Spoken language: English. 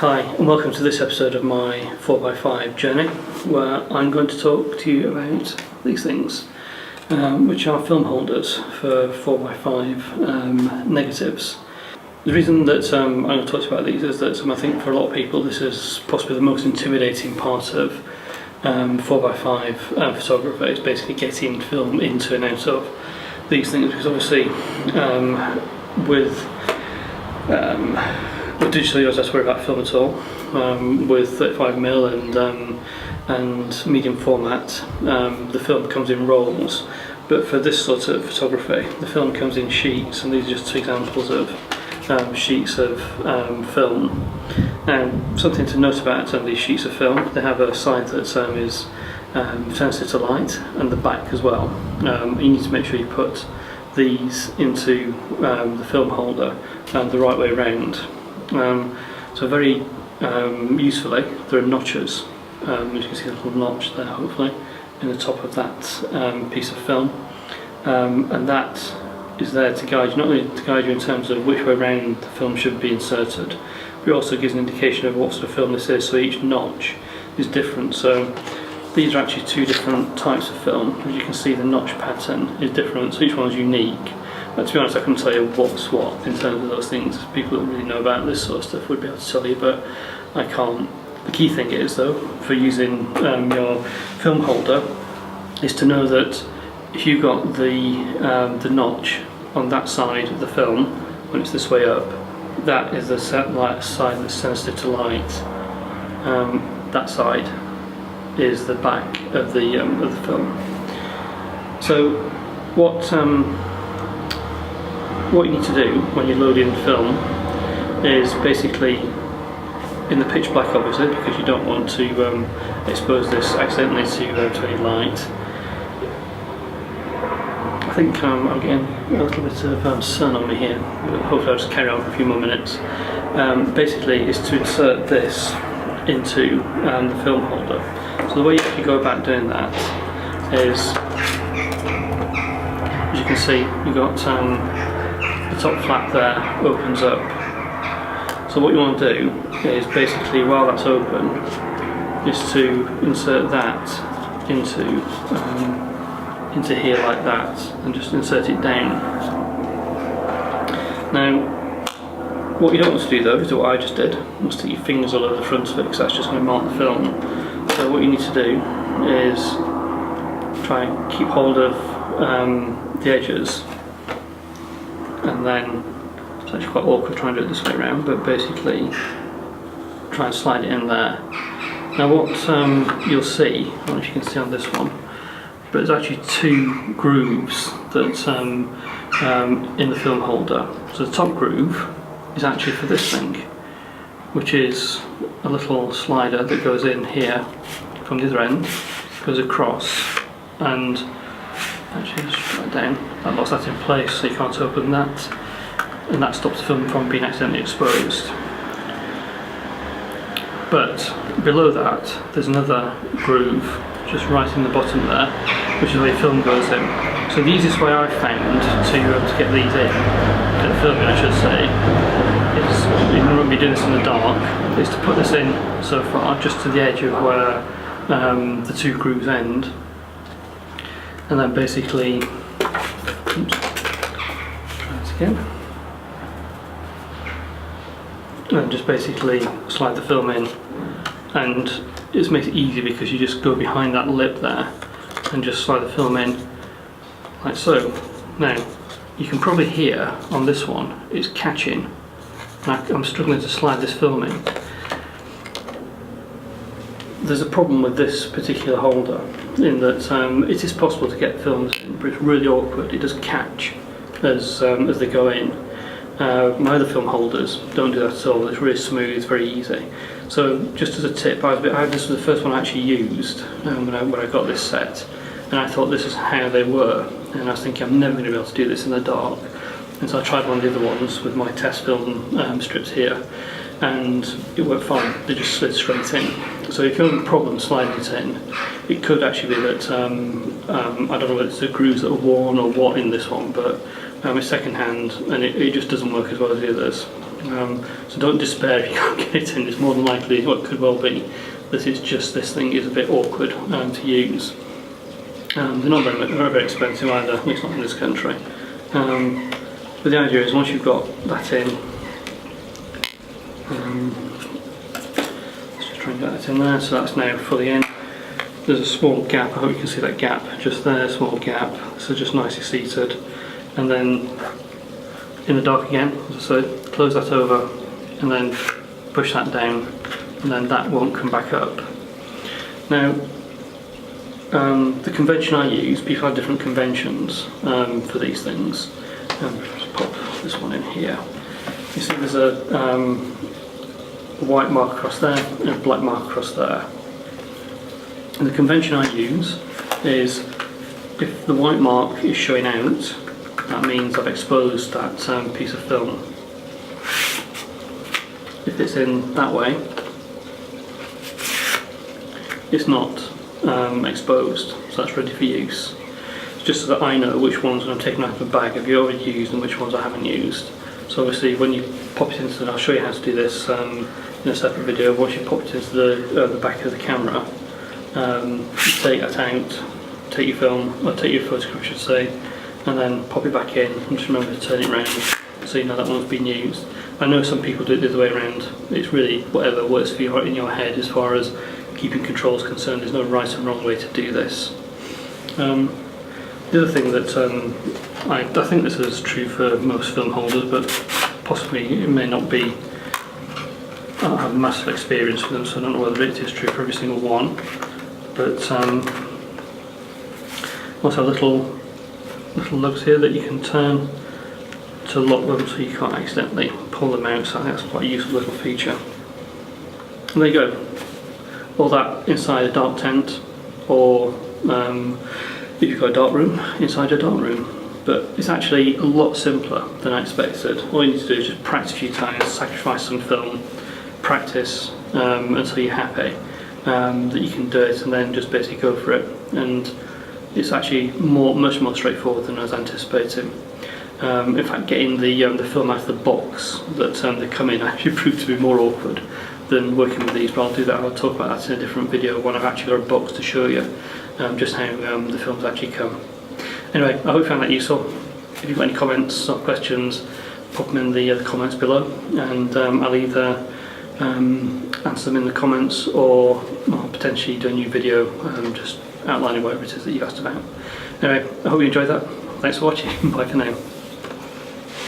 Hi and welcome to this episode of my 4x5 journey, where I'm going to talk to you about these things, which are film holders for 4x5 negatives. The reason that I'm going to talk to you about these is that I think for a lot of people this is possibly the most intimidating part of 4x5 photography, is basically getting film into and out of these things, because obviously with digital you don't have to worry about film at all. With 35mm and medium format, the film comes in rolls, but for this sort of photography the film comes in sheets, and these are just two examples of sheets of film. Now, something to note about these sheets of film: they have a side that is sensitive to light, and the back as well. You need to make sure you put these into the film holder the right way around. So very usefully, there are notches, as you can see a little notch there hopefully in the top of that piece of film, and that is there to guide you, not only to guide you in terms of which way around the film should be inserted, but it also gives an indication of what sort of film this is, so each notch is different. So these are actually two different types of film. As you can see, the notch pattern is different, so each one is unique. But to be honest, I couldn't tell you what's what in terms of those things. People that really know about this sort of stuff would be able to tell you, but I can't. The key thing is, though, for using your film holder, is to know that if you've got the notch on that side of the film, when it's this way up, that is the side that's sensitive to light. That side is the back of the film. So what you need to do when you're loading film is basically, in the pitch black obviously, because you don't want to expose this accidentally to any light. I think I'm getting a little bit of sun on me here, but hopefully I'll just carry on for a few more minutes. Basically is to insert this into the film holder. So the way you actually go about doing that is, as you can see, you've got the top flap there opens up. So what you want to do is basically, while that's open, is to insert that into here like that, and just insert it down. Now, what you don't want to do though is do what I just did, is stick your fingers all over the front of it, because that's just going to mark the film. So what you need to do is try and keep hold of the edges, and then it's actually quite awkward trying to do it this way around, but basically try and slide it in there. Now what you'll see, I don't know if you can see on this one, but there's actually two grooves that in the film holder. So the top groove is actually for this thing, which is a little slider that goes in here from the other end, goes across, and actually just put that down. That locks that in place, so you can't open that, and that stops the film from being accidentally exposed. But below that, there's another groove just right in the bottom there, which is where your film goes in. So the easiest way I've found to get these in, get the film in I should say, is, you won't be doing this in the dark, is to put this in so far, just to the edge of where the two grooves end, and then basically, oops, try this again, and just basically slide the film in, and it makes it easy because you just go behind that lip there and just slide the film in like so. Now you can probably hear on this one it's catching, and I'm struggling to slide this film in. There's a problem with this particular holder in that it is possible to get films in, but it's really awkward. It does catch as they go in. My other film holders don't do that at all. It's really smooth, very easy. So just as a tip, this was the first one I actually used when I got this set, and I thought this is how they were, and I was thinking I'm never going to be able to do this in the dark, and so I tried one of the other ones with my test film strips here, and it worked fine. They just slid straight in. So if you have a problem sliding it in, it could actually be that I don't know whether it's the grooves that are worn or what in this one, but it's second hand, and it just doesn't work as well as the others. So don't despair if you can't get it in. It's more than likely, what could well be, that it's just this thing is a bit awkward to use. They're not very expensive either, at least not in this country. But the idea is once you've got that in, let's just try and get that in there, so that's now fully in. There's a small gap, I hope you can see that gap just there, small gap, so just nicely seated. And then in the dark again, as I said, close that over and then push that down, and then that won't come back up. Now, the convention I use, people have different conventions for these things. Just pop this one in here. You see there's a white mark across there and a black mark across there. And the convention I use is, if the white mark is showing out, that means I've exposed that piece of film. If it's in that way, it's not exposed, so that's ready for use. Just so that I know which ones when I'm taking out of the bag have you already used and which ones I haven't used. So obviously when you pop it into, I'll show you how to do this in a separate video. Once you pop it into the back of the camera, you take that out, take your film, or take your photograph I should say, and then pop it back in, and just remember to turn it around so you know that one's been used. I know some people do it the other way around. It's really whatever works for you in your head as far as keeping control is concerned. There's no right and wrong way to do this. The other thing that I think this is true for most film holders, but possibly it may not be. I don't have massive experience with them, so I don't know whether it is true for every single one. But also little lugs here that you can turn to lock them so you can't accidentally pull them out, so I think that's quite a useful little feature. And there you go. All that inside a dark tent, or if you've got a dark room, inside a dark room. But it's actually a lot simpler than I expected. All you need to do is just practice a few times, sacrifice some film, practice until you're happy that you can do it, and then just basically go for it. And it's actually much more straightforward than I was anticipating. In fact, getting the film out of the box that they come in actually proved to be more awkward than working with these, but I'll do that. I'll talk about that in a different video when I've actually got a box to show you just how the films actually come. Anyway, I hope you found that useful. If you've got any comments or questions, pop them in the comments below, and I'll either answer them in the comments, or I'll potentially do a new video just outlining whatever it is that you asked about. Anyway, I hope you enjoyed that. Thanks for watching. Bye for now.